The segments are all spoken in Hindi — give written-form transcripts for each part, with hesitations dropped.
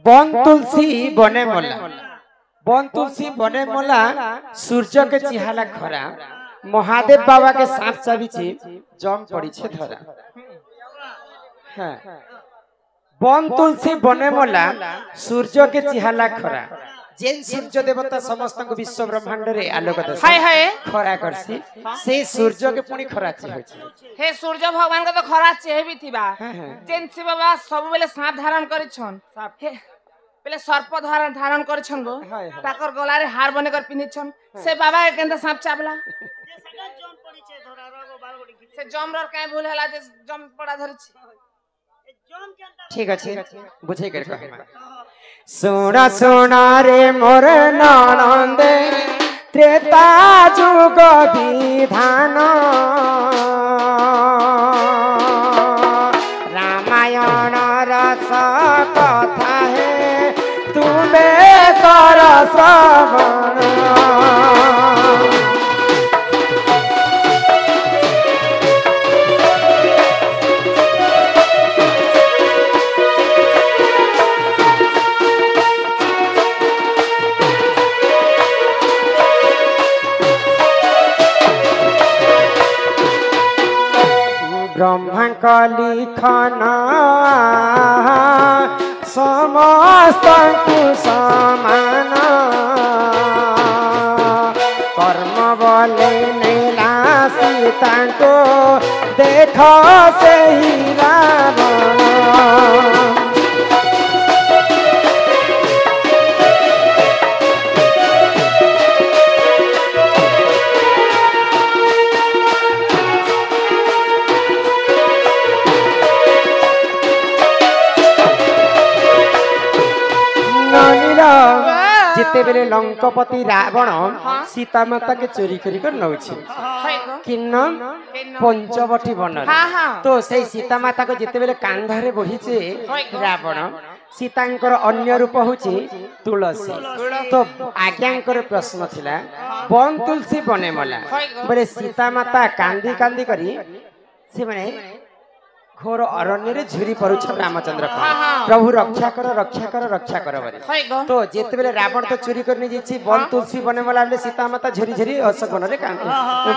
बन तुलसी बने मोला बन तुलसी बने मोला सूर्य के चिहाला खरा महादेव बाबा के सांप चाबीचे जम पड़ी छे धरा। हाँ। बन तुलसी बने मोला सूर्य के चिहाला खरा जेन सूर्य देवता समस्त विश्व ब्रह्मांड रे आलोक दे हाय हाय खरा करसी से सूर्य के पुनी खरा चे होय छे। हे सूर्य भगवान के तो खरा चे भी थिबा जेन से बाबा सब बेले सांप धारण करि छन हे पहले सर्प धारण करि छन गो ताकर गला रे हार बने कर पिनि छन से बाबा के केंदा सांप चाबला से जम रर काहे भूल हला जे जम पड़ा धरि छी। ठीक है बुझे कर कहमा सोना सोना रे मोर ननंद त्रेता जुग विधान रामायण रस कथा है तुम्हें कर श्रवण। ब्रह्मा लिखन समस्त समान कर्म बले नेला सीता को देख से ही रावण। जिते बेले लंकापति रावण सीता माता के चोरी करी कर नउछि किन्न पंचवटी वन तो से सीता माता को जिते बेले कांधरे बहिचे रावण सीतांकर अन्य रूप होछि तुलसी। तो आज्ञांकर प्रश्न थिला बन तुलसी बने मला बोले सीता माता कांदी कांदी करी से माने घोर अरण्य रे झुरी परुछ रामचंद्र को प्रभु रक्षा कर रक्षा कर रक्षा कर बरे। तो जेते बेले रावण तो चोरी करने जेछि बन तुलसी बने मला बेले सीता माता झुरी झुरी अशोक वन रे कांदु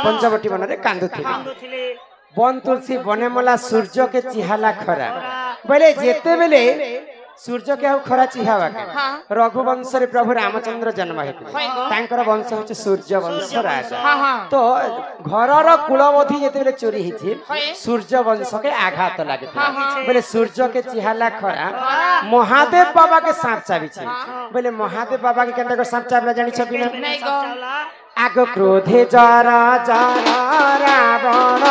पंचवटी वन रे कांदुथिले बन तुलसी बने मला सूर्य के चिहाला खरा बोले जेते बेले सूर्य के खरा चिहावा के रघुवंश रे प्रभु रामचंद्र जन्म हेतु तांकर वंश होचे सूर्य वंश राजा। तो घरर कुलवधी जेते बेले चोरी हिछि सूर्य वंश के आघात लागे बोले सूर्य के चिहाला खरा महादेव बाबा के सांप चाबी छै बोले महादेव बाबा के केंद्र सांप चाबला जानि छ बिना आग क्रोधे जरा जरा रावण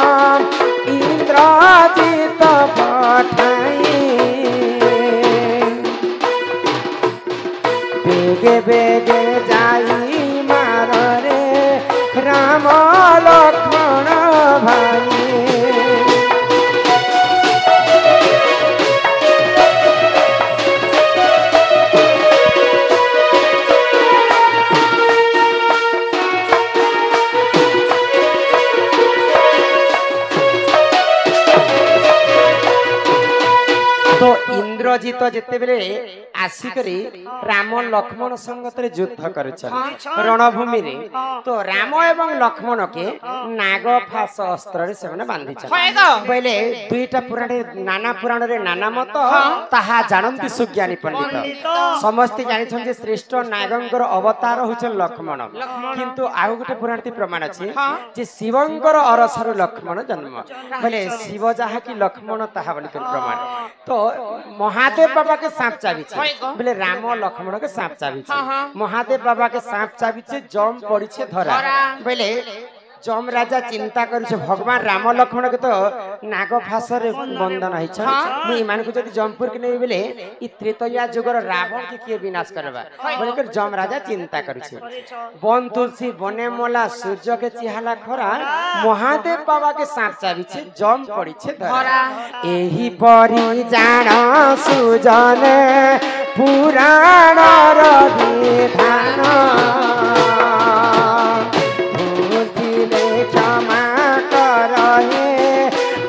इंद्रजित पठाई बेगे बेगे जाई मार रे राम लक्ष्मण भाई। तो इंद्रजित जिते बेले आसिकरी राम लक्ष्मण संगत रे युद्ध करुछन रणभूमि रे। तो राम एवं लक्ष्मण के नाग फास अस्त्र रे सेमने बांधी छन पहले दुईटा पुराण नाना पुराण रे नाना मत ताहा जानंती सुज्ञानी पंडित समस्त जानि छन जे श्रेष्ठ नागंकर अवतार होछन लक्ष्मण किंतु आउ गुटे पुराण ती प्रमाण अछि जे शिवंकर अरसर लक्ष्मण जन्म पहले शिव जहा कि लक्ष्मण ताहा बोली प्रमाण। तो महादेव बाबा के सांप चाबी छे बोले राम लक्ष्मण के सांप चाबी छे महादेव बाबा के सांप चाबी छे जम पड़ी छे धरा बोले जम राजा चिंता करिछ भगवान राम लक्ष्मण के तो नाग फासरे बंधन है छ मुई मान को जदी जमपुर के नै बेले इ त्रेतया जुगर रावण के के विनाश करबा बोले कर जम राजा चिंता करिछ बन तुलसी बने मोला सूर्य के चिहाला खरा महादेव बाबा के सांप चाबी छे जम पड़ी छे धरा एही परी जान सुजन पुराण र विधान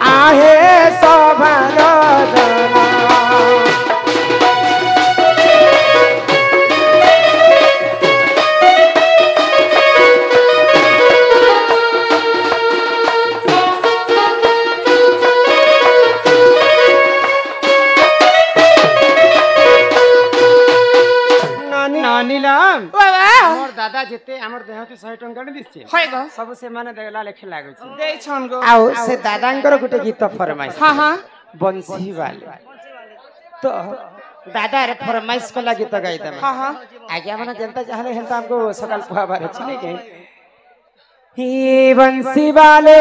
आहे सभार जना। बाबा मोर दादा जेते हमर देहती 100 टंका ने दिछे होय गो सब से माने देला लेखे लागै छै देई छन गो आउ से दादांकर गुटे गीत फरमाइश हां हां बंसी वाले तो दादा रे फरमाइश को लगी तो गाई दम हां हां आगे माने जनता चाहले हेंता हमको सकाल पुआबार अछि नै के ही बंसी वाले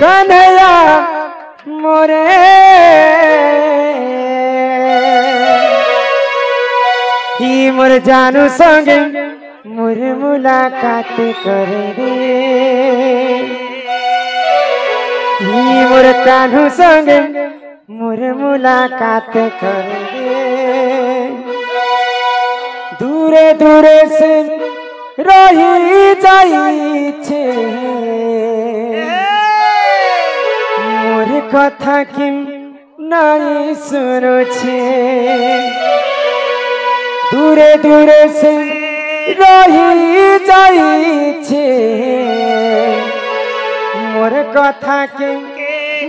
कन्हैया मोरे ही मोर जानू संगे मोर मुलाकात करे रे ही मोर कान्हू संगे मोर मुलाकात करे रे दूरे दूरे से रही जाई छे मोर कथा कि नहीं सुनो छे दूरे दूरे से रही जाई छे मोर कथा के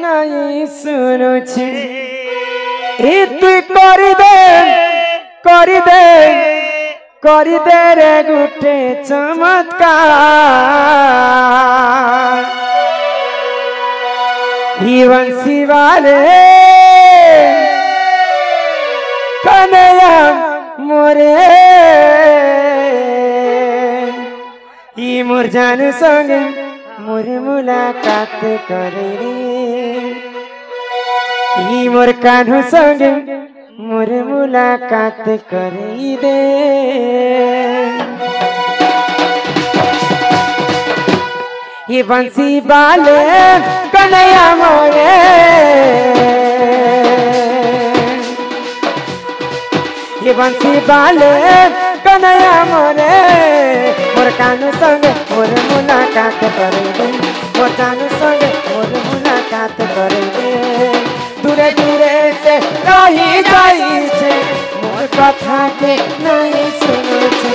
नहीं सुनो छे तू कर दे रे गुटे चमत्कार ही बंसी वाले कन्हैया मोरे ही मोर जानू संगे मोर मुलाकात करे रे ही मोर कान्हू संगे मोर मुलाकात करे दे ये बंसी वाले कन्हैया मोरे ये बंसी वाले कन्हैया मोरे मोर कानू संग मोर मुलाकात करे दे मोर कानू संग मोर मुलाकात करे दे दूरे दूरे से रही जाई छे मोर कथा के नहीं सुनो छे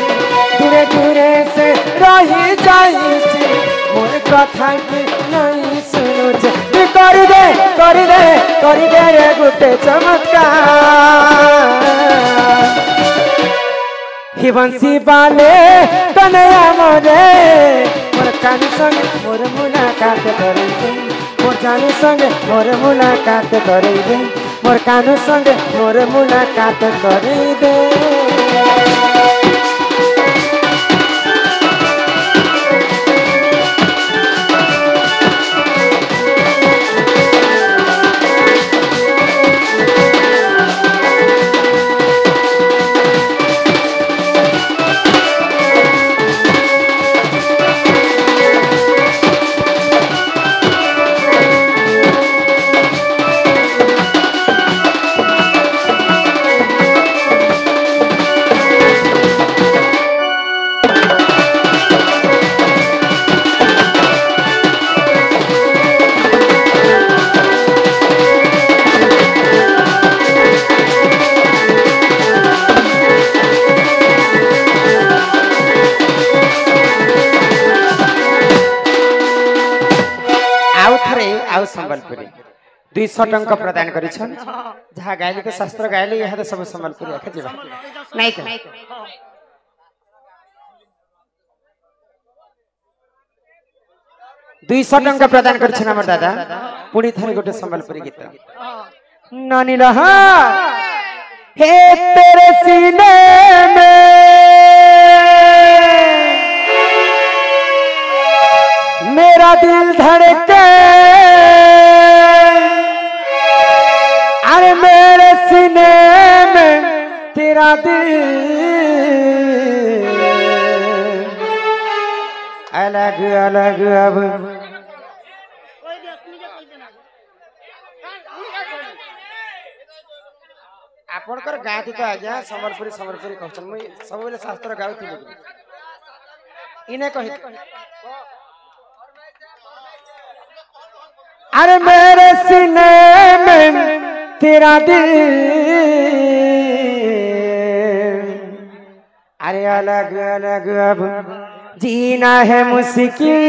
दूरे दूरे से रही जाई छे मोर कथा के नहीं सुनो छे तू कर दे रे गुटे चमत्कार ही बंसी वाले कन्हैया मोरे मोर कानू संग मोर मुलाकात करे दे मोर जानू संग मोर मुलाकात करे दे मोर कानू संग मोर मुलाकात करे दे संबलपुरी 200 टंका प्रदान करिछन जहा गायले के शास्त्र गायले यह सब संबलपुरी आखे जेबा नहीं का 200 टंका प्रदान करिछन हमर दादा पुणी थरे गोटे संबलपुरी गीत नानी रहा हे तेरे सीने में मेरा दिल धड़के अरे मेरे सीने में तेरा दिल अलग अलग अब आपणकर गाती तो आज्ञा संबलपुरी कहछन मुई सब बेले शास्त्र गाउथि इने कहि अरे मेरे सीने में तेरा दिल अरे अलग अलग अब जीना है मुश्किल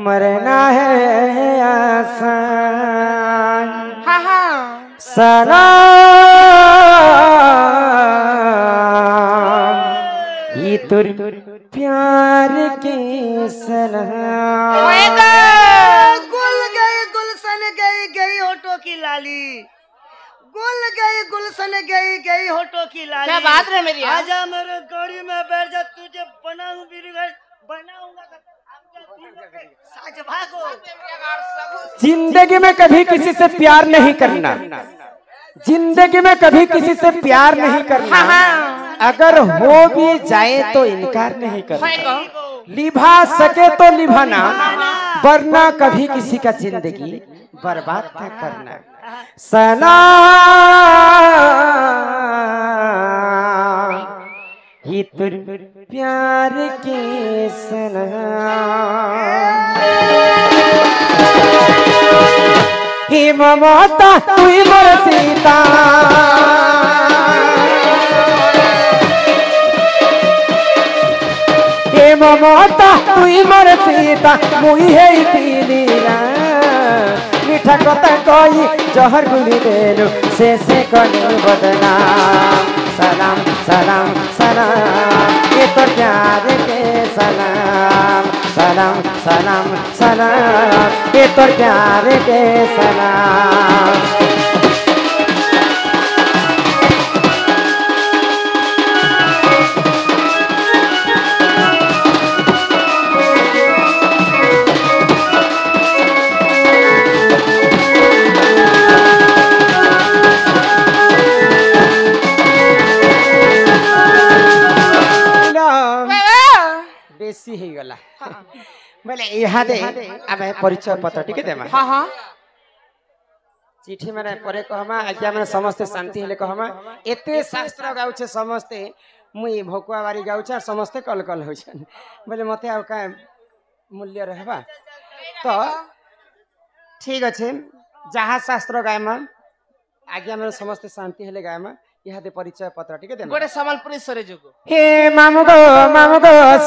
मरना है आसान सलाम ये तुर प्यार के सलाम। गुल गई गुलशन गई गई होठों की लाली, गुल गई गुलशन गई गई होठों की लाली। क्या बात है मेरी? आजा मेरे गाड़ी में बैठ जा, तुझे बनाऊंगा साज भागो। जिंदगी में कभी किसी से प्यार नहीं करना, जिंदगी में कभी किसी से प्यार नहीं करना। अगर हो भी जाए तो इनकार नहीं करना, निभा सके तो निभाना, वरना कभी किसी का जिंदगी बर्बाद न करना। सलाम ये तुर प्यार के सलाम। हे ममता तुई मोर सीता, हे ममता तुई मोर सीता, मुई है तीनीरा मीठा कथा कही जहर गुली देलु से कलु बदनाम। सलाम सलाम सलाम ये तो प्यार के सलाम। सलाम सलाम सलाम ये तो प्यार के सलाम। बेसी ही गला बोले यहाँ दे आमे परिचय पत्र टिके देमा। हां हां चिठी माने परे कहमा आज्ञा माने समस्त शांति हेले कहमा। एते शास्त्र गाउछे समस्ते, मुई भोकुआ बारी गाउछा समस्ते कल कल होछन बोले मते आ का मूल्य रहबा। तो ठीक अच्छे जहाँ शास्त्र गायमा आज्ञा माने समस्त शांति हेले गायमा। यहाँ दे परिचय पत्र टिके देमा। गोटे सम्बलपुरी सरे जुगो। हे मामुगो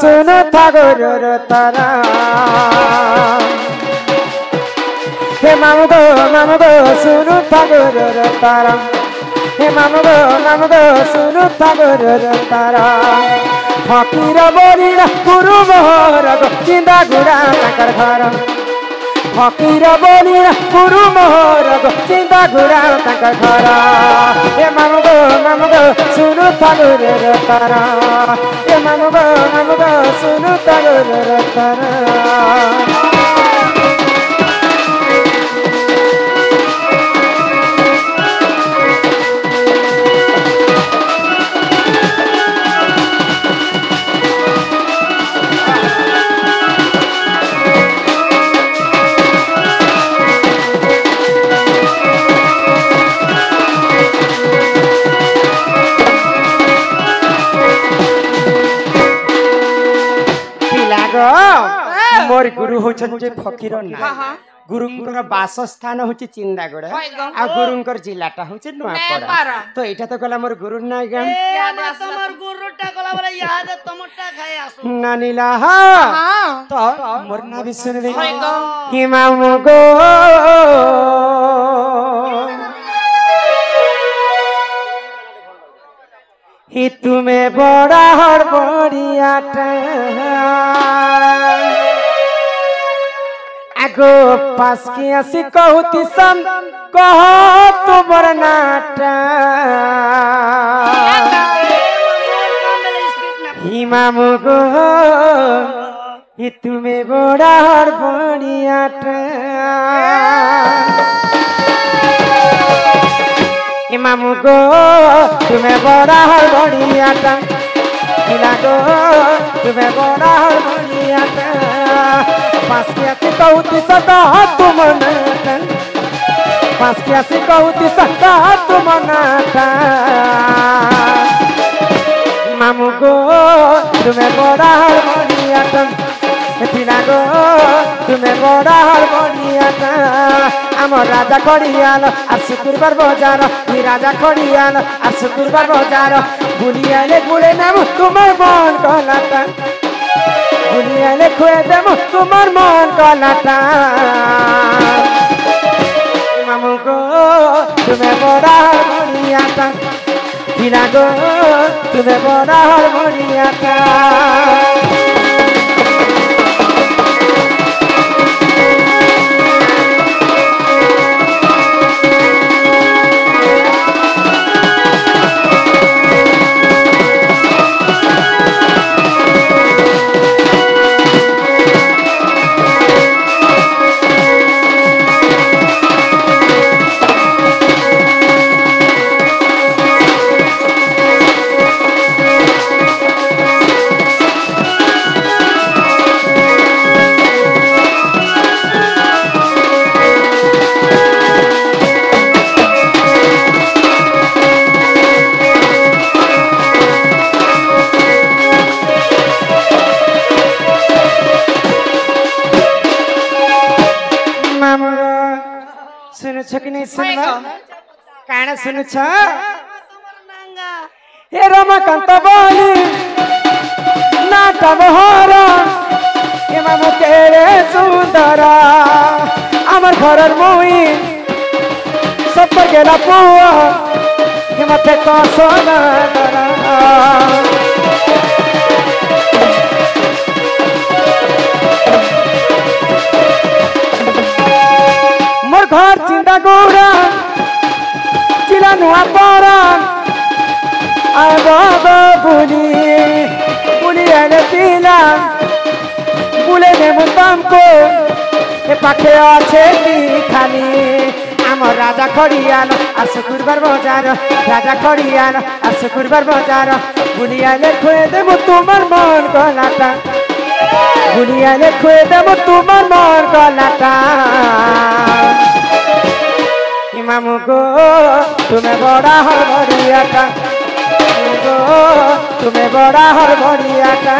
सुनो ठाकुर तारा, हे मामुगो सुनो ठाकुर तारा, हे मामुगो सुनो ठाकुर तारा। फकीर बोलिला गुरु मोहर चिंदा गुड़ा ताकर घर, फकीर बोलिला गुरु मोहर चिंता गुड़ा ताकर घर। हे मामुगो सुनु ठाकुर तारा, हे मामुगो सुनु ठाकुर तारा। मोर गुरु होछन फकीर ना, गुरुंकर वासस्थान होछि चिंदागुड़ा आ गुरुंकर जिलाटा होछि नुआपड़ा। तो एटा तो कला मोर गुरु ना गम तमर गुरुटा कला बले याद तमटा खाए आसु नानीला। हां तो मोर ना भी सुन दे हिमामुगो ही तुम्हें बड़ा हड़बड़ियाटा आगो पास की आसी कहती सन कह तुमर नाटा। हिमामुगो ही तुम्हें बड़ा हड़बड़ियाटा, हिमामुगो तुम्हें बड़ा हड़बड़ियाटा, हिलागो तुम्हें बड़ा हड़बड़ियाटा। पास की आसी कहती सदा तुम नाटा, पास की आसी कहती सदा तुम नाटा। मामुगो तुम्हें बड़ा हड़बड़ियाटा, पिलागो तुम्हें बड़ा हड़बड़ियाटा। आम राजा खड़ियाल और शुक्रवार बजार, राजा खड़ियाल और शुक्रवार बजार। बुलियाले गुले नाम तुम्हार मन कलाटा, बुलियाले खुए देम तुम्हार मन कलाटा। मामुगो तुम्हें बड़ा लीला गो तुम्हें बड़ा हरमोनिया का काना सुनु छ हे रमाकान्त बोली नाटा बहर हे मामु केरे सुंदर आमर घरर मुई सब गेला पुआ हे मते कसना मोर घर चिंता गोरा चिला नुआ परा आय बाबा बुली आने पिला बुले ने मुताम को ए पाखे आछे ती खाली आमर राजा खड़ियाल आ शुक्रबार बाजार राजा खड़ियाल आ शुक्रबार बाजार बुली आने खुए देबो तुम्हार मन गलाटा बुली आने खुए देबो तुम्हार मन गलाटा मामू गो तुम्हें बड़ा हरभरिया का गो तुम्हें बड़ा हरभरिया का